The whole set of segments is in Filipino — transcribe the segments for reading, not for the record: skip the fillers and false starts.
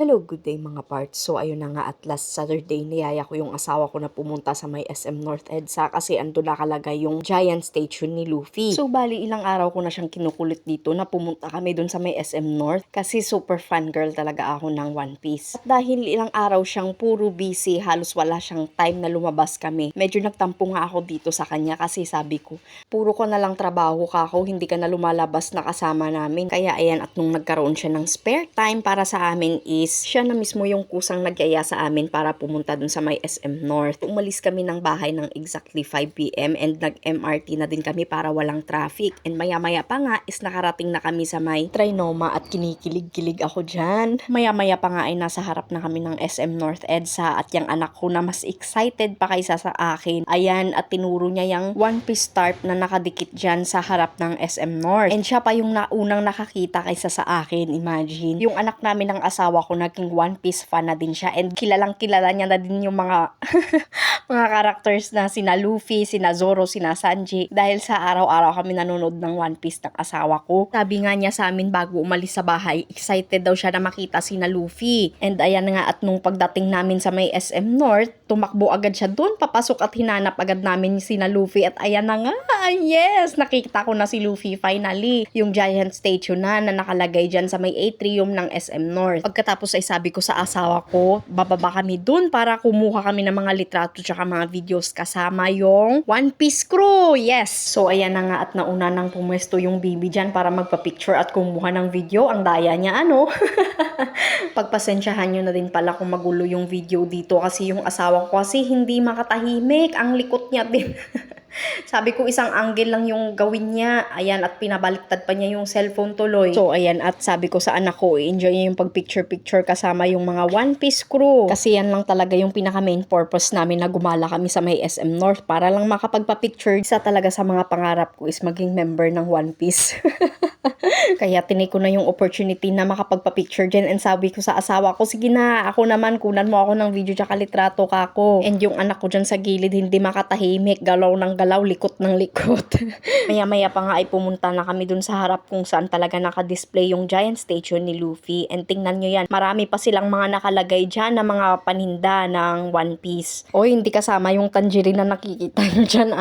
Hello, good day mga parts. So ayun na nga at last Saturday niyaya ko yung asawa ko na pumunta sa may SM North EDSA kasi ando nakalagay yung giant statue ni Luffy. So bali ilang araw ko na siyang kinukulit dito na pumunta kami dun sa may SM North kasi super fan girl talaga ako ng One Piece. At dahil ilang araw siyang puro busy, halos wala siyang time na lumabas kami. Medyo nagtampo nga ako dito sa kanya kasi sabi ko, puro ko na lang trabaho ka ako, hindi ka na lumalabas na kasama namin. Kaya ayan, at nung nagkaroon siya ng spare time para sa amin is siya na mismo yung kusang nagyaya sa amin para pumunta dun sa may SM North. Umalis kami ng bahay ng exactly 5 PM and nag-MRT na din kami para walang traffic. And maya-maya pa nga is nakarating na kami sa may Trinoma at kinikilig-kilig ako dyan. Maya-maya pa nga ay nasa harap na kami ng SM North EDSA at yung anak ko na mas excited pa kaysa sa akin. Ayan, at tinuro niya yung One Piece tarp na nakadikit dyan sa harap ng SM North. And siya pa yung unang nakakita kaysa sa akin, imagine. Yung anak namin ng asawa ko naging One Piece fan na din siya and kilalang kilala niya na din yung mga mga characters na sina Luffy, sina Zoro, sina Sanji dahil sa araw-araw kami nanonood ng One Piece ng asawa ko. Sabi nga niya sa amin bago umalis sa bahay, excited daw siya na makita sina Luffy. And ayan nga, at nung pagdating namin sa may SM North, tumakbo agad siya doon, papasok at hinanap agad namin sina Luffy at ayan na nga, yes, nakita ko na si Luffy finally. Yung giant statue na nakalagay dyan sa may atrium ng SM North. Pagkatapos ay sabi ko sa asawa ko, bababa kami dun para kumuha kami ng mga litrato tsaka mga videos kasama yung One Piece crew. Yes! So ayan na nga, at nauna nang pumwesto yung bibi dyan para magpa-picture at kumuha ng video. Ang daya niya ano. Pagpasensyahan nyo na din pala kung magulo yung video dito kasi yung asawa ko kasi hindi makatahimik. Ang likot niya din. Sabi ko isang angle lang yung gawin niya. Ayan, at pinabaliktad pa niya yung cellphone tuloy. So ayan, at sabi ko sa anak ko, enjoy niya yung pag-picture-picture kasama yung mga One Piece crew. Kasi yan lang talaga yung pinaka main purpose namin na gumala kami sa may SM North para lang makapagpa-picture. Isa talaga sa mga pangarap ko is maging member ng One Piece. Kaya tinake ko na yung opportunity na makapagpa-picture dyan and sabi ko sa asawa ko, sige na, ako naman, kunan mo ako ng video tsaka litrato ka ako. And yung anak ko dyan sa gilid hindi makatahimik, galaw ng galaw, likot ng likot. Maya-maya pa nga ay pumunta na kami dun sa harap kung saan talaga naka-display yung giant statue ni Luffy. And tingnan nyo yan, marami pa silang mga nakalagay dyan na mga paninda ng One Piece. O hindi kasama yung tangerine na nakikita nyo dyan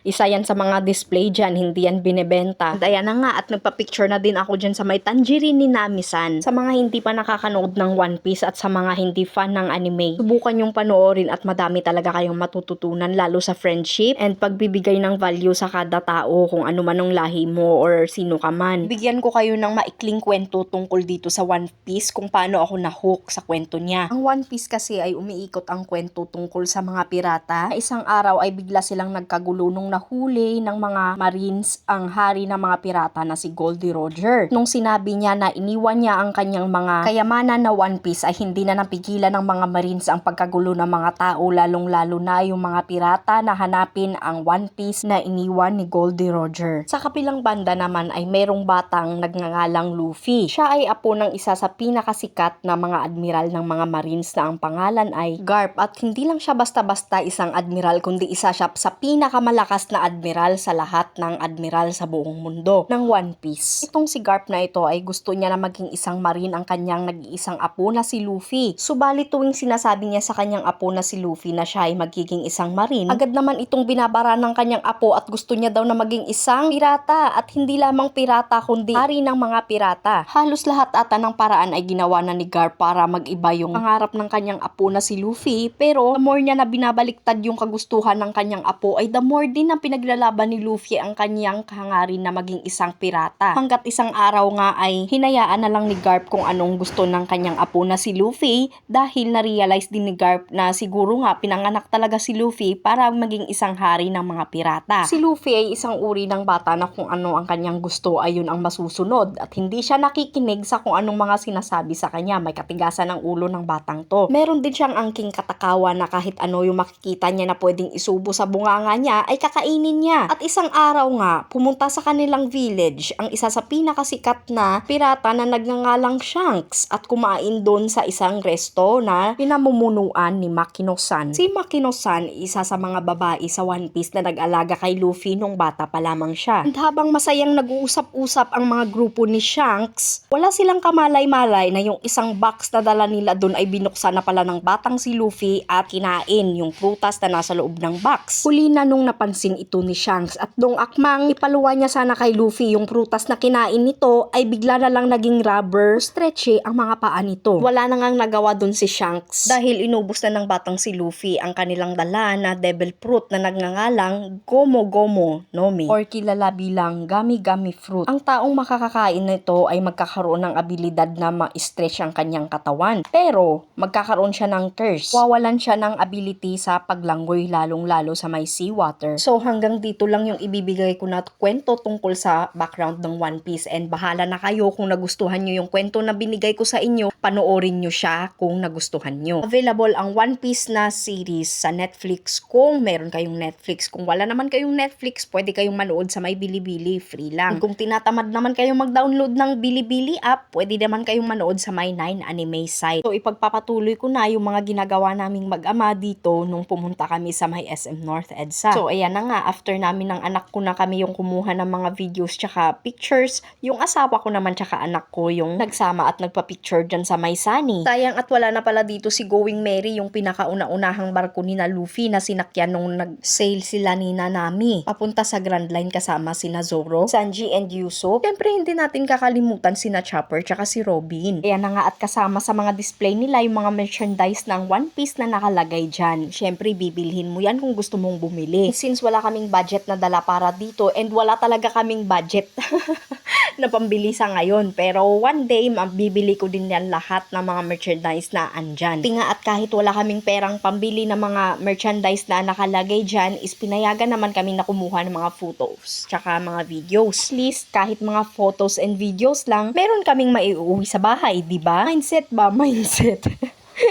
Isa yan sa mga display dyan, hindi yan binebenta. And ayan na nga, at nagpa-picture na din ako dyan sa may tangerine ni Nami-san. Sa mga hindi pa nakakanood ng One Piece at sa mga hindi fan ng anime, subukan yung panoorin at madami talaga kayong matututunan lalo sa friendship and pagbibigay ng value sa kada tao kung ano man ang lahi mo or sino ka man. Bigyan ko kayo ng maikling kwento tungkol dito sa One Piece kung paano ako na-hook sa kwento niya. Ang One Piece kasi ay umiikot ang kwento tungkol sa mga pirata. Isang araw ay bigla silang nagkagulo nung nahuli ng mga marines ang hari ng mga pirata na si Goldie Roger. Nung sinabi niya na iniwan niya ang kanyang mga kayamanan na One Piece ay hindi na napigilan ng mga marines ang pagkagulo ng mga tao, lalong-lalo na yung mga pirata na hanapin ang One Piece na iniwan ni Goldie Roger. Sa kabilang banda naman ay merong batang nagngangalang Luffy. Siya ay apo ng isa sa pinakasikat na mga admiral ng mga marines na ang pangalan ay Garp, at hindi lang siya basta-basta isang admiral kundi isa siya sa pinakamalakas na admiral sa lahat ng admiral sa buong mundo ng One Piece. Itong si Garp na ito ay gusto niya na maging isang marine ang kanyang nag-iisang apo na si Luffy. Subalit tuwing sinasabi niya sa kanyang apo na si Luffy na siya ay magiging isang marine, agad naman itong binabara ng kanyang apo at gusto niya daw na maging isang pirata, at hindi lamang pirata kundi hari ng mga pirata. Halos lahat ata ng paraan ay ginawa na ni Garp para mag-iba yung pangarap ng kanyang apo na si Luffy, pero the more niya na binabaliktad yung kagustuhan ng kanyang apo ay the more din na pinaglalaban ni Luffy ang kanyang hangarin na maging isang pirata. Hanggat isang araw nga ay hinayaan na lang ni Garp kung anong gusto ng kanyang apo na si Luffy dahil na-realize din ni Garp na siguro nga pinanganak talaga si Luffy para maging isang hari ng mga pirata. Si Luffy ay isang uri ng bata na kung ano ang kanyang gusto ay yun ang masusunod at hindi siya nakikinig sa kung anong mga sinasabi sa kanya. May katigasan ng ulo ng batang to. Meron din siyang angking katakawan na kahit ano yung makikita niya na pwedeng isubo sa bunganga niya ay kakainin niya. At isang araw nga, pumunta sa kanilang village ang isa isa sa pinakasikat na pirata na nagngangalang Shanks at kumain doon sa isang resto na pinamumunuan ni Makino-san. Si Makino-san, isa sa mga babae sa One Piece na nag-alaga kay Luffy nung bata pa lamang siya. At habang masayang nag-uusap-usap ang mga grupo ni Shanks, wala silang kamalay-malay na yung isang box na dala nila doon ay binuksan na pala ng batang si Luffy at kinain yung prutas na nasa loob ng box. Huli na nung napansin ito ni Shanks at nung akmang ipaluwa niya sana kay Luffy yung prutas na kinain nito ay bigla na lang naging rubber stretchy ang mga paa nito. Wala na ngang nagawa doon si Shanks dahil inubos na ng batang si Luffy ang kanilang dala na devil fruit na nagngangalang Gomo Gomo no Mi or kilala bilang Gami Gami fruit. Ang taong makakakain nito ay magkakaroon ng abilidad na ma-stretch ang kanyang katawan. Pero magkakaroon siya ng curse. Wawalan siya ng ability sa paglangoy lalong-lalo sa may seawater. So hanggang dito lang yung ibibigay ko na kwento tungkol sa background ng One Piece and bahala na kayo kung nagustuhan nyo yung kwento na binigay ko sa inyo, panoorin nyo siya kung nagustuhan nyo. Available ang One Piece na series sa Netflix kung meron kayong Netflix. Kung wala naman kayong Netflix, pwede kayong manood sa may Bilibili, free lang. Kung tinatamad naman kayong mag-download ng Bilibili app, pwede naman kayong manood sa may 9 anime site. So ipagpapatuloy ko na yung mga ginagawa naming mag-ama dito nung pumunta kami sa may SM North EDSA. So ayan na nga, after namin ng anak ko na kami yung kumuha ng mga videos tsaka pictures, yung asawa ko naman tsaka anak ko yung nagsama at nagpa-picture dyan sa may Sunny. Sayang at wala na pala dito si Going Merry, yung pinakauna-unahang barko ni na Luffy na sinakyan nung nag-sail sila ni Nanami papunta sa Grand Line kasama sina Zoro, Sanji and Usopp. Siyempre hindi natin kakalimutan sina Chopper tsaka si Robin. Ayan na nga, at kasama sa mga display nila yung mga merchandise ng One Piece na nakalagay dyan. Siyempre bibilhin mo yan kung gusto mong bumili. Since wala kaming budget na dala para dito and wala talaga kaming budget na pambili sa ngayon, pero one day bibili ko din yan lahat ng mga merchandise na andyan. Tinga at kahit wala kaming perang pambili ng mga merchandise na nakalagay dyan, is pinayagan naman kami na kumuha ng mga photos tsaka mga videos. At least kahit mga photos and videos lang, meron kaming maiuwi sa bahay, di ba? Mindset ba? Mindset.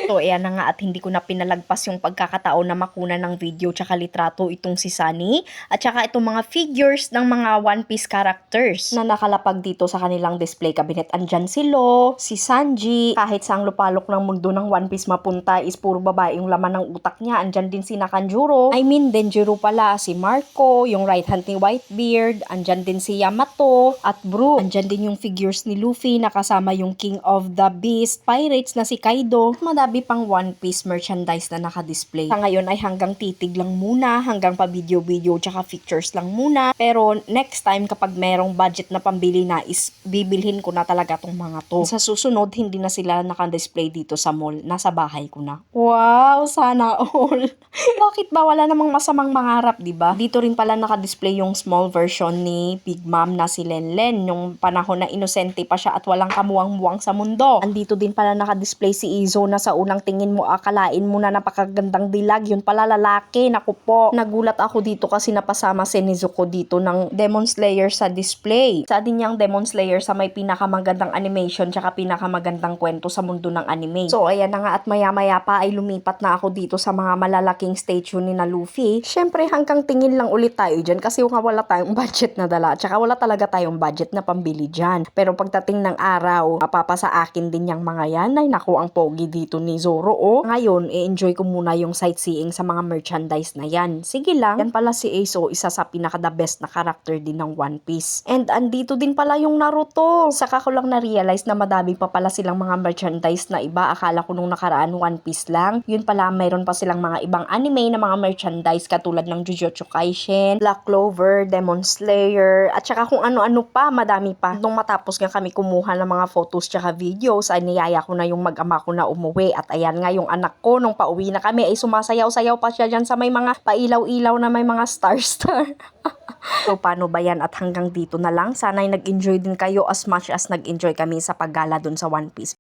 So ayan na nga, at hindi ko na pinalagpas yung pagkakataon na makuna ng video tsaka litrato itong si Sunny at tsaka itong mga figures ng mga One Piece characters na nakalapag dito sa kanilang display cabinet. Andyan si Law, si Sanji, kahit sa ang lupalok ng mundo ng One Piece mapunta is puro babae yung laman ng utak niya. Andyan din si Kanjuro, Denjiro pala, si Marco, yung right hand ni Whitebeard, andyan din si Yamato at Brook. Andyan din yung figures ni Luffy na kasama yung King of the Beast Pirates na si Kaido. Madami pang One Piece merchandise na nakadisplay. Sa ngayon ay hanggang titig lang muna, hanggang pa video-video tsaka pictures lang muna. Pero next time kapag merong budget na pambili na is bibilhin ko na talaga tong mga to. Sa susunod, hindi na sila nakadisplay dito sa mall. Nasa bahay ko na. Wow, sana all. Bakit ba wala namang masamang mangarap, di ba? Dito rin pala nakadisplay yung small version ni Big Mom na si Lenlen. Yung panahon na inosente pa siya at walang kamuwang-muwang sa mundo. Andito din pala nakadisplay si Izo na sa unang tingin mo akalain mo na napakagandang dilag, yun pala lalaki. Naku po, nagulat ako dito kasi napasama si Nezuko dito ng Demon Slayer sa display. Sa din niyang Demon Slayer sa may pinakamagandang animation tsaka pinakamagandang kwento sa mundo ng anime. So ayan na nga, at maya-maya pa ay lumipat na ako dito sa mga malalaking statue ni na Luffy. Syempre hanggang tingin lang ulit tayo dyan kasi nga wala tayong budget na dala tsaka wala talaga tayong budget na pambili dyan. Pero pagdating ng araw, mapapasa akin din yung mga yan. Ay naku, ang pogi dito ni Zoro, oh. Ngayon, i-enjoy ko muna yung sightseeing sa mga merchandise na yan. Sige lang, yan pala si Ace, oh, isa sa pinaka-the best na character din ng One Piece. And andito din pala yung Naruto. Saka ko lang na-realize na madami pa pala silang mga merchandise na iba. Akala ko nung nakaraan One Piece lang. Yun pala, mayroon pa silang mga ibang anime na mga merchandise katulad ng Jujutsu Kaisen, Black Clover, Demon Slayer, at saka kung ano-ano pa, madami pa. Nung matapos nga kami kumuha ng mga photos tsaka videos, ay niyaya ko na yung mag-ama ko na umuwi. At ayan nga, yung anak ko, nung pauwi na kami, ay sumasayaw-sayaw pa siya dyan sa may mga pailaw-ilaw na may mga star-star. So, paano ba yan? At hanggang dito na lang. Sana'y nag-enjoy din kayo as much as nag-enjoy kami sa paggala dun sa One Piece.